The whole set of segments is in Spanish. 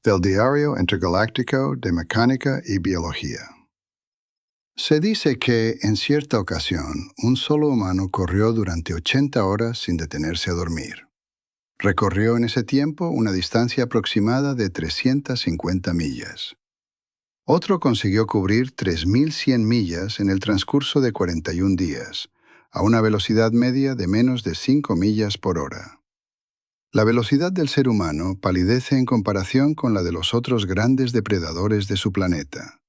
del Diario Intergaláctico de Mecánica y Biología. Se dice que, en cierta ocasión, un solo humano corrió durante 80 horas sin detenerse a dormir. Recorrió en ese tiempo una distancia aproximada de 350 millas. Otro consiguió cubrir 3.100 millas en el transcurso de 41 días, a una velocidad media de menos de 5 millas por hora. La velocidad del ser humano palidece en comparación con la de los otros grandes depredadores de su planeta.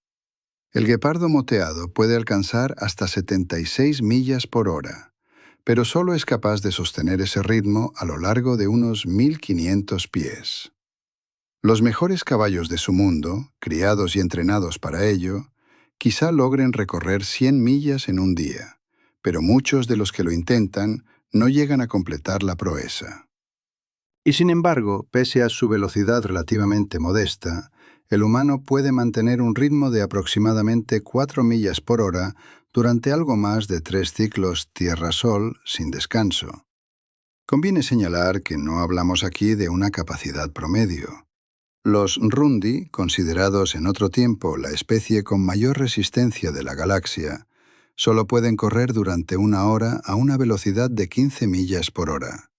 El guepardo moteado puede alcanzar hasta 76 millas por hora, pero solo es capaz de sostener ese ritmo a lo largo de unos 1.500 pies. Los mejores caballos de su mundo, criados y entrenados para ello, quizá logren recorrer 100 millas en un día, pero muchos de los que lo intentan no llegan a completar la proeza. Y sin embargo, pese a su velocidad relativamente modesta, el humano puede mantener un ritmo de aproximadamente 4 millas por hora durante algo más de 3 ciclos Tierra-Sol sin descanso. Conviene señalar que no hablamos aquí de una capacidad promedio. Los Rundi, considerados en otro tiempo la especie con mayor resistencia de la galaxia, solo pueden correr durante 1 hora a una velocidad de 15 millas por hora.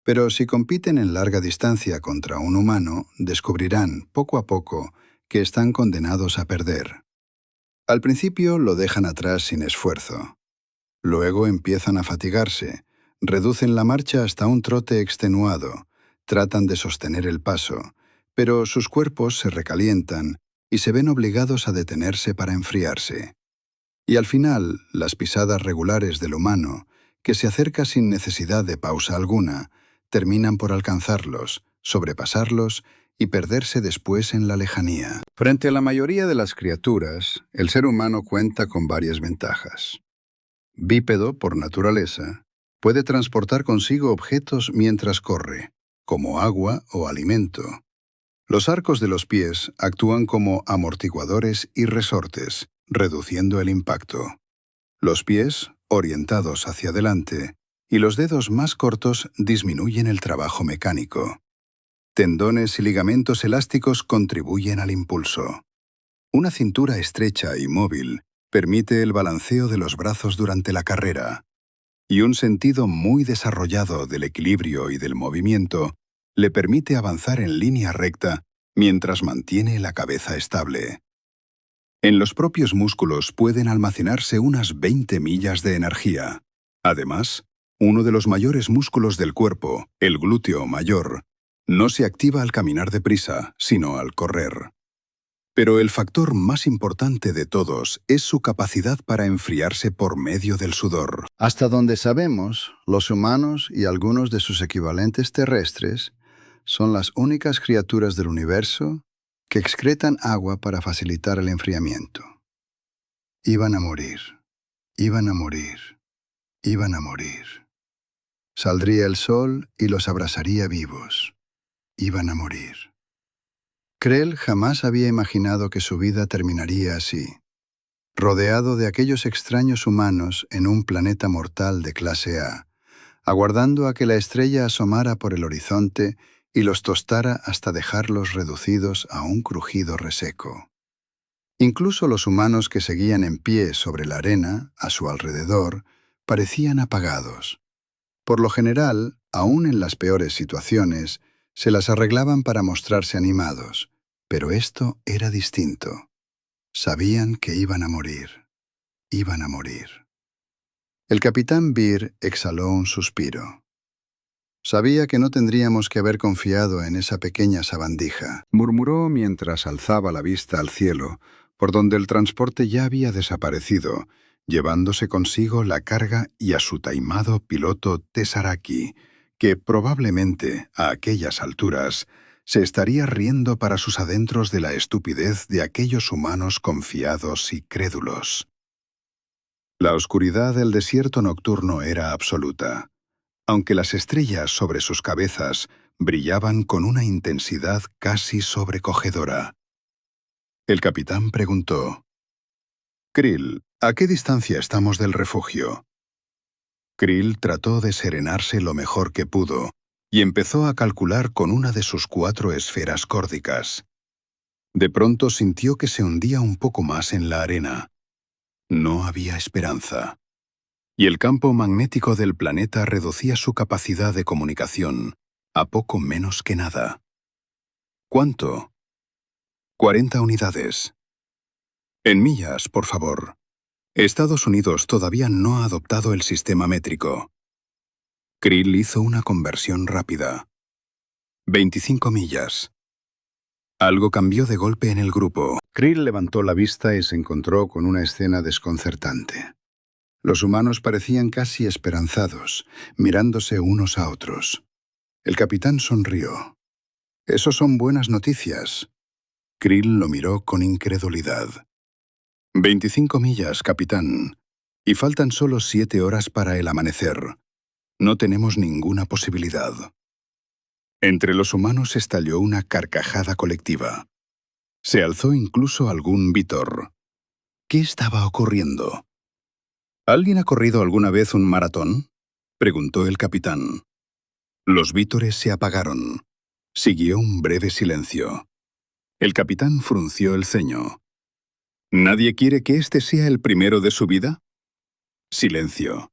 Pero si compiten en larga distancia contra un humano, descubrirán, poco a poco, que están condenados a perder. Al principio lo dejan atrás sin esfuerzo. Luego empiezan a fatigarse, reducen la marcha hasta un trote extenuado, tratan de sostener el paso, pero sus cuerpos se recalientan y se ven obligados a detenerse para enfriarse. Y al final, las pisadas regulares del humano, que se acerca sin necesidad de pausa alguna, terminan por alcanzarlos, sobrepasarlos y perderse después en la lejanía. Frente a la mayoría de las criaturas, el ser humano cuenta con varias ventajas. Bípedo, por naturaleza, puede transportar consigo objetos mientras corre, como agua o alimento. Los arcos de los pies actúan como amortiguadores y resortes, reduciendo el impacto. Los pies, orientados hacia adelante, y los dedos más cortos disminuyen el trabajo mecánico. Tendones y ligamentos elásticos contribuyen al impulso. Una cintura estrecha y móvil permite el balanceo de los brazos durante la carrera, y un sentido muy desarrollado del equilibrio y del movimiento le permite avanzar en línea recta mientras mantiene la cabeza estable. En los propios músculos pueden almacenarse unas 20 millas de energía. Además, uno de los mayores músculos del cuerpo, el glúteo mayor, no se activa al caminar deprisa, sino al correr. Pero el factor más importante de todos es su capacidad para enfriarse por medio del sudor. Hasta donde sabemos, los humanos y algunos de sus equivalentes terrestres son las únicas criaturas del universo que excretan agua para facilitar el enfriamiento. Iban a morir, iban a morir, iban a morir. Saldría el sol y los abrasaría vivos. Iban a morir. Krell jamás había imaginado que su vida terminaría así, rodeado de aquellos extraños humanos en un planeta mortal de clase A, aguardando a que la estrella asomara por el horizonte y los tostara hasta dejarlos reducidos a un crujido reseco. Incluso los humanos que seguían en pie sobre la arena, a su alrededor, parecían apagados. Por lo general, aún en las peores situaciones, se las arreglaban para mostrarse animados, pero esto era distinto. Sabían que iban a morir. Iban a morir. El capitán Beer exhaló un suspiro. Sabía que no tendríamos que haber confiado en esa pequeña sabandija, murmuró mientras alzaba la vista al cielo, por donde el transporte ya había desaparecido, llevándose consigo la carga y a su taimado piloto Tesaraki, que probablemente, a aquellas alturas, se estaría riendo para sus adentros de la estupidez de aquellos humanos confiados y crédulos. La oscuridad del desierto nocturno era absoluta, aunque las estrellas sobre sus cabezas brillaban con una intensidad casi sobrecogedora. El capitán preguntó: «Krill, ¿a qué distancia estamos del refugio?» Krill trató de serenarse lo mejor que pudo, y empezó a calcular con una de sus 4 esferas córdicas. De pronto sintió que se hundía un poco más en la arena. No había esperanza. Y el campo magnético del planeta reducía su capacidad de comunicación a poco menos que nada. ¿Cuánto? 40 unidades. En millas, por favor. Estados Unidos todavía no ha adoptado el sistema métrico. Krill hizo una conversión rápida. 25 millas. Algo cambió de golpe en el grupo. Krill levantó la vista y se encontró con una escena desconcertante. Los humanos parecían casi esperanzados, mirándose unos a otros. El capitán sonrió. «Eso son buenas noticias». Krill lo miró con incredulidad. 25 millas, capitán. Y faltan solo 7 horas para el amanecer. No tenemos ninguna posibilidad. Entre los humanos estalló una carcajada colectiva. Se alzó incluso algún vítor. ¿Qué estaba ocurriendo? ¿Alguien ha corrido alguna vez un maratón?, preguntó el capitán. Los vítores se apagaron. Siguió un breve silencio. El capitán frunció el ceño. ¿Nadie quiere que este sea el primero de su vida? Silencio.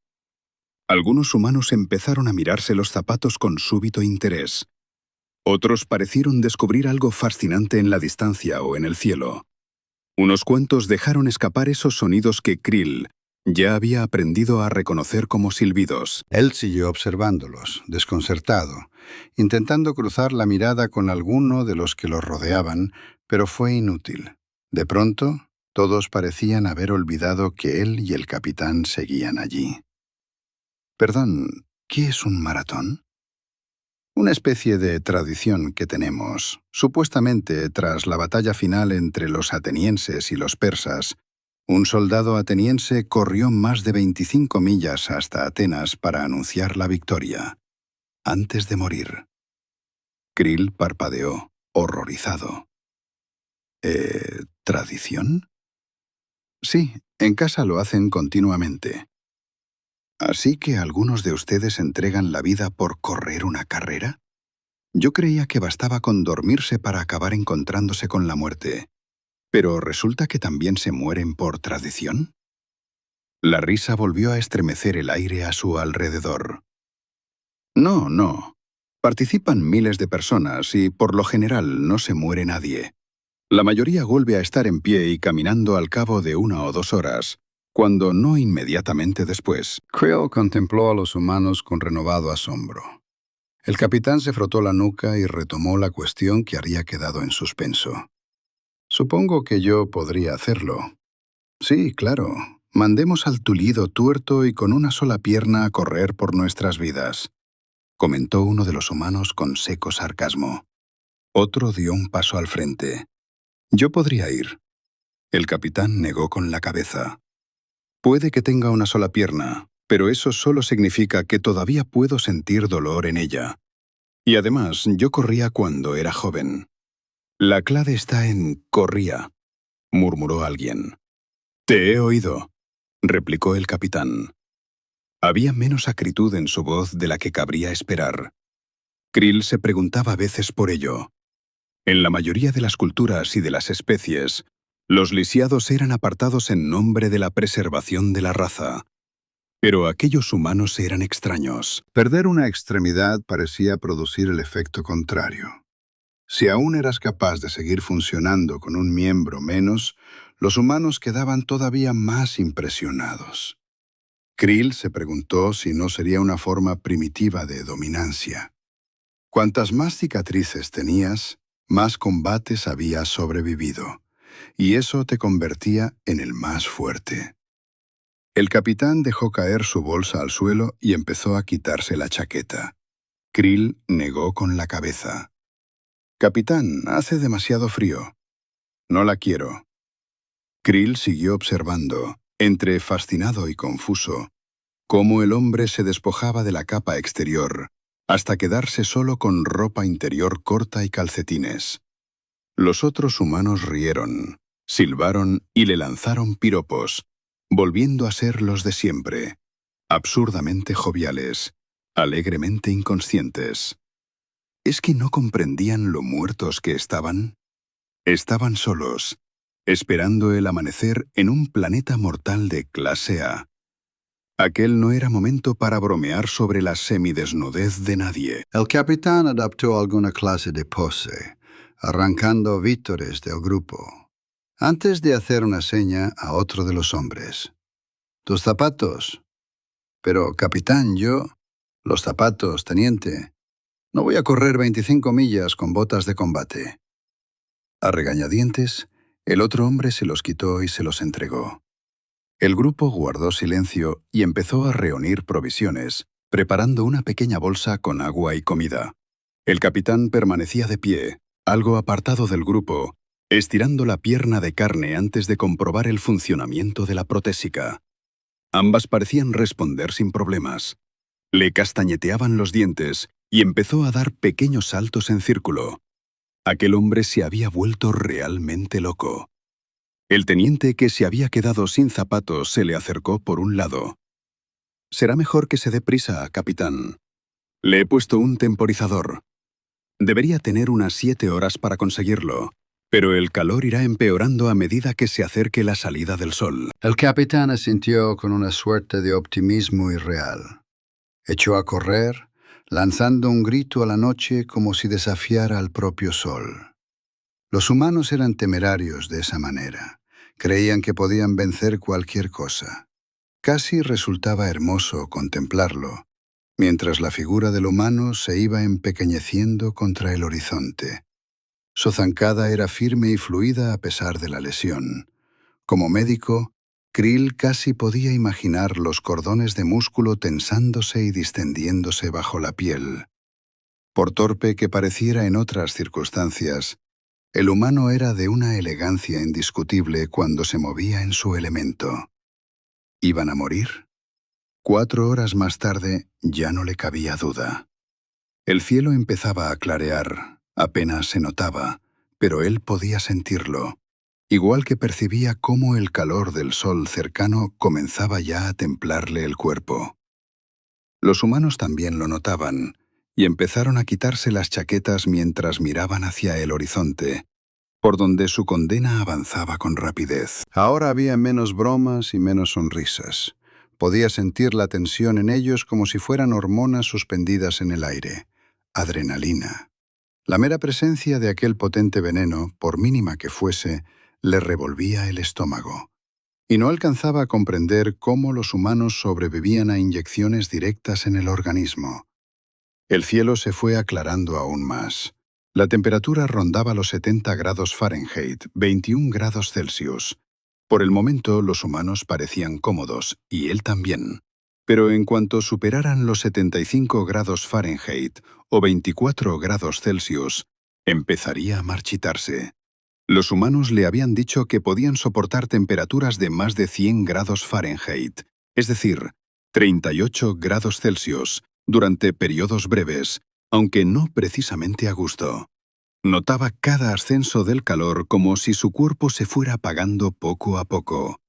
Algunos humanos empezaron a mirarse los zapatos con súbito interés. Otros parecieron descubrir algo fascinante en la distancia o en el cielo. Unos cuantos dejaron escapar esos sonidos que Krill ya había aprendido a reconocer como silbidos. Él siguió observándolos, desconcertado, intentando cruzar la mirada con alguno de los que los rodeaban, pero fue inútil. De pronto, todos parecían haber olvidado que él y el capitán seguían allí. Perdón, ¿qué es un maratón? Una especie de tradición que tenemos, supuestamente tras la batalla final entre los atenienses y los persas. Un soldado ateniense corrió más de 25 millas hasta Atenas para anunciar la victoria, antes de morir. Krill parpadeó, horrorizado. ¿Tradición? Sí, en casa lo hacen continuamente. ¿Así que algunos de ustedes entregan la vida por correr una carrera? Yo creía que bastaba con dormirse para acabar encontrándose con la muerte. ¿Pero resulta que también se mueren por tradición? La risa volvió a estremecer el aire a su alrededor. No. Participan miles de personas y, por lo general, no se muere nadie. La mayoría vuelve a estar en pie y caminando al cabo de 1 o 2 horas, cuando no inmediatamente después. Krill contempló a los humanos con renovado asombro. El capitán se frotó la nuca y retomó la cuestión que había quedado en suspenso. Supongo que yo podría hacerlo. Sí, claro. Mandemos al tulido tuerto y con una sola pierna a correr por nuestras vidas, comentó uno de los humanos con seco sarcasmo. Otro dio un paso al frente. Yo podría ir. El capitán negó con la cabeza. Puede que tenga una sola pierna, pero eso solo significa que todavía puedo sentir dolor en ella. Y además, yo corría cuando era joven. La clave está en corría, murmuró alguien. Te he oído, replicó el capitán. Había menos acritud en su voz de la que cabría esperar. Krill se preguntaba a veces por ello. En la mayoría de las culturas y de las especies, los lisiados eran apartados en nombre de la preservación de la raza. Pero aquellos humanos eran extraños. Perder una extremidad parecía producir el efecto contrario. Si aún eras capaz de seguir funcionando con un miembro menos, los humanos quedaban todavía más impresionados. Krill se preguntó si no sería una forma primitiva de dominancia. Cuantas más cicatrices tenías, más combates habías sobrevivido, y eso te convertía en el más fuerte. El capitán dejó caer su bolsa al suelo y empezó a quitarse la chaqueta. Krill negó con la cabeza. «Capitán, hace demasiado frío. No la quiero». Krill siguió observando, entre fascinado y confuso, cómo el hombre se despojaba de la capa exterior, hasta quedarse solo con ropa interior corta y calcetines. Los otros humanos rieron, silbaron y le lanzaron piropos, volviendo a ser los de siempre, absurdamente joviales, alegremente inconscientes. ¿Es que no comprendían lo muertos que estaban? Estaban solos, esperando el amanecer en un planeta mortal de clase A. Aquel no era momento para bromear sobre la semidesnudez de nadie. El capitán adoptó alguna clase de pose, arrancando vítores del grupo, antes de hacer una seña a otro de los hombres. «¿Tus zapatos?» «Pero, capitán, yo...» «Los zapatos, teniente. No voy a correr 25 millas con botas de combate». A regañadientes, el otro hombre se los quitó y se los entregó. El grupo guardó silencio y empezó a reunir provisiones, preparando una pequeña bolsa con agua y comida. El capitán permanecía de pie, algo apartado del grupo, estirando la pierna de carne antes de comprobar el funcionamiento de la protésica. Ambas parecían responder sin problemas. Le castañeteaban los dientes y empezó a dar pequeños saltos en círculo. Aquel hombre se había vuelto realmente loco. El teniente, que se había quedado sin zapatos, se le acercó por un lado. «Será mejor que se dé prisa, capitán. Le he puesto un temporizador. Debería tener unas 7 horas para conseguirlo, pero el calor irá empeorando a medida que se acerque la salida del sol». El capitán asintió con una suerte de optimismo irreal. Echó a correr, lanzando un grito a la noche como si desafiara al propio sol. Los humanos eran temerarios de esa manera. Creían que podían vencer cualquier cosa. Casi resultaba hermoso contemplarlo, mientras la figura del humano se iba empequeñeciendo contra el horizonte. Su zancada era firme y fluida a pesar de la lesión. Como médico, Krill casi podía imaginar los cordones de músculo tensándose y distendiéndose bajo la piel. Por torpe que pareciera en otras circunstancias, el humano era de una elegancia indiscutible cuando se movía en su elemento. ¿Iban a morir? 4 horas más tarde ya no le cabía duda. El cielo empezaba a clarear, apenas se notaba, pero él podía sentirlo, igual que percibía cómo el calor del sol cercano comenzaba ya a templarle el cuerpo. Los humanos también lo notaban, y empezaron a quitarse las chaquetas mientras miraban hacia el horizonte, por donde su condena avanzaba con rapidez. Ahora había menos bromas y menos sonrisas. Podía sentir la tensión en ellos como si fueran hormonas suspendidas en el aire. Adrenalina. La mera presencia de aquel potente veneno, por mínima que fuese, le revolvía el estómago. Y no alcanzaba a comprender cómo los humanos sobrevivían a inyecciones directas en el organismo. El cielo se fue aclarando aún más. La temperatura rondaba los 70 grados Fahrenheit, 21 grados Celsius. Por el momento, los humanos parecían cómodos, y él también. Pero en cuanto superaran los 75 grados Fahrenheit o 24 grados Celsius, empezaría a marchitarse. Los humanos le habían dicho que podían soportar temperaturas de más de 100 grados Fahrenheit, es decir, 38 grados Celsius, durante periodos breves, aunque no precisamente a gusto. Notaba cada ascenso del calor como si su cuerpo se fuera apagando poco a poco.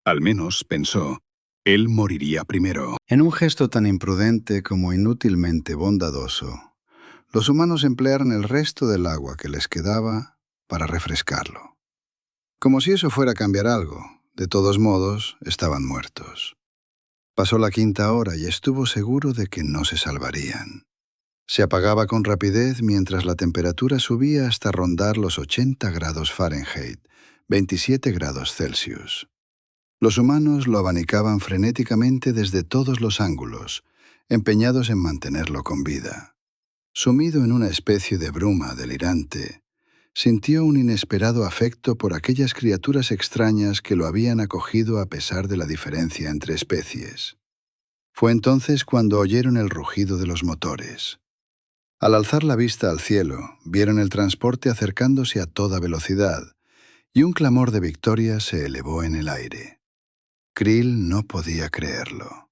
Al menos, pensó, él moriría primero. En un gesto tan imprudente como inútilmente bondadoso, los humanos emplearon el resto del agua que les quedaba para refrescarlo. Como si eso fuera a cambiar algo, de todos modos, estaban muertos. Pasó la 5ª hora y estuvo seguro de que no se salvarían. Se apagaba con rapidez mientras la temperatura subía hasta rondar los 80 grados Fahrenheit, 27 grados Celsius. Los humanos lo abanicaban frenéticamente desde todos los ángulos, empeñados en mantenerlo con vida. Sumido en una especie de bruma delirante, sintió un inesperado afecto por aquellas criaturas extrañas que lo habían acogido a pesar de la diferencia entre especies. Fue entonces cuando oyeron el rugido de los motores. Al alzar la vista al cielo, vieron el transporte acercándose a toda velocidad, y un clamor de victoria se elevó en el aire. Krill no podía creerlo.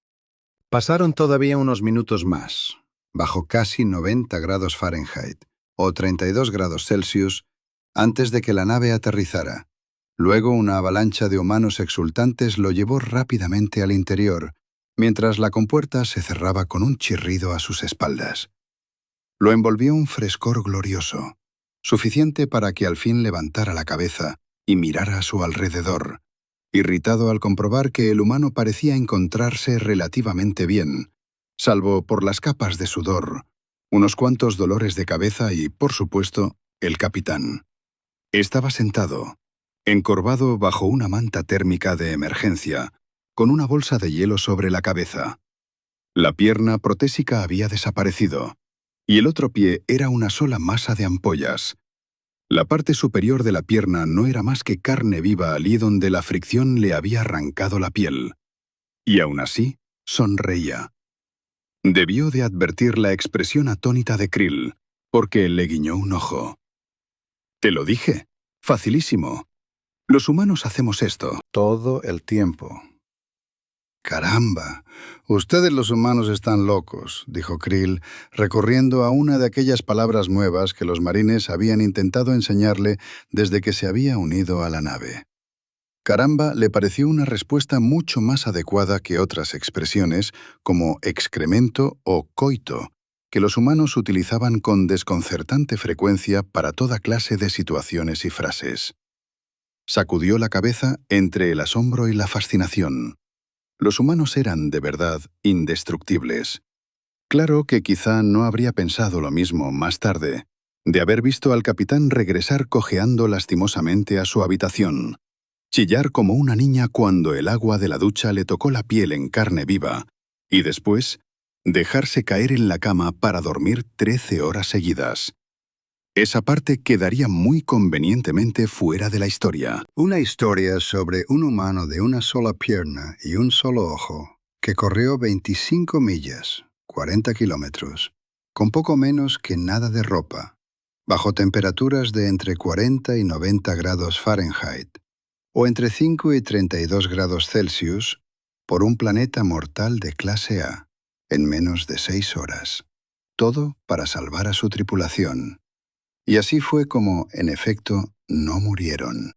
Pasaron todavía unos minutos más, bajo casi 90 grados Fahrenheit, o 32 grados Celsius, antes de que la nave aterrizara. Luego una avalancha de humanos exultantes lo llevó rápidamente al interior, mientras la compuerta se cerraba con un chirrido a sus espaldas. Lo envolvió un frescor glorioso, suficiente para que al fin levantara la cabeza y mirara a su alrededor, irritado al comprobar que el humano parecía encontrarse relativamente bien, salvo por las capas de sudor, unos cuantos dolores de cabeza y, por supuesto, el capitán. Estaba sentado, encorvado bajo una manta térmica de emergencia, con una bolsa de hielo sobre la cabeza. La pierna protésica había desaparecido, y el otro pie era una sola masa de ampollas. La parte superior de la pierna no era más que carne viva allí donde la fricción le había arrancado la piel. Y aún así, sonreía. Debió de advertir la expresión atónita de Krill, porque le guiñó un ojo. «Te lo dije. Facilísimo. Los humanos hacemos esto». Todo el tiempo. «Caramba, ustedes los humanos están locos», dijo Krill, recurriendo a una de aquellas palabras nuevas que los marines habían intentado enseñarle desde que se había unido a la nave. Caramba le pareció una respuesta mucho más adecuada que otras expresiones como excremento o coito, que los humanos utilizaban con desconcertante frecuencia para toda clase de situaciones y frases. Sacudió la cabeza entre el asombro y la fascinación. Los humanos eran, de verdad, indestructibles. Claro que quizá no habría pensado lo mismo más tarde, de haber visto al capitán regresar cojeando lastimosamente a su habitación, chillar como una niña cuando el agua de la ducha le tocó la piel en carne viva, y después dejarse caer en la cama para dormir 13 horas seguidas. Esa parte quedaría muy convenientemente fuera de la historia. Una historia sobre un humano de una sola pierna y un solo ojo, que corrió 25 millas, 40 kilómetros, con poco menos que nada de ropa, bajo temperaturas de entre 40 y 90 grados Fahrenheit, o entre 5 y 32 grados Celsius, por un planeta mortal de clase A, en menos de 6 horas. Todo para salvar a su tripulación. Y así fue como, en efecto, no murieron.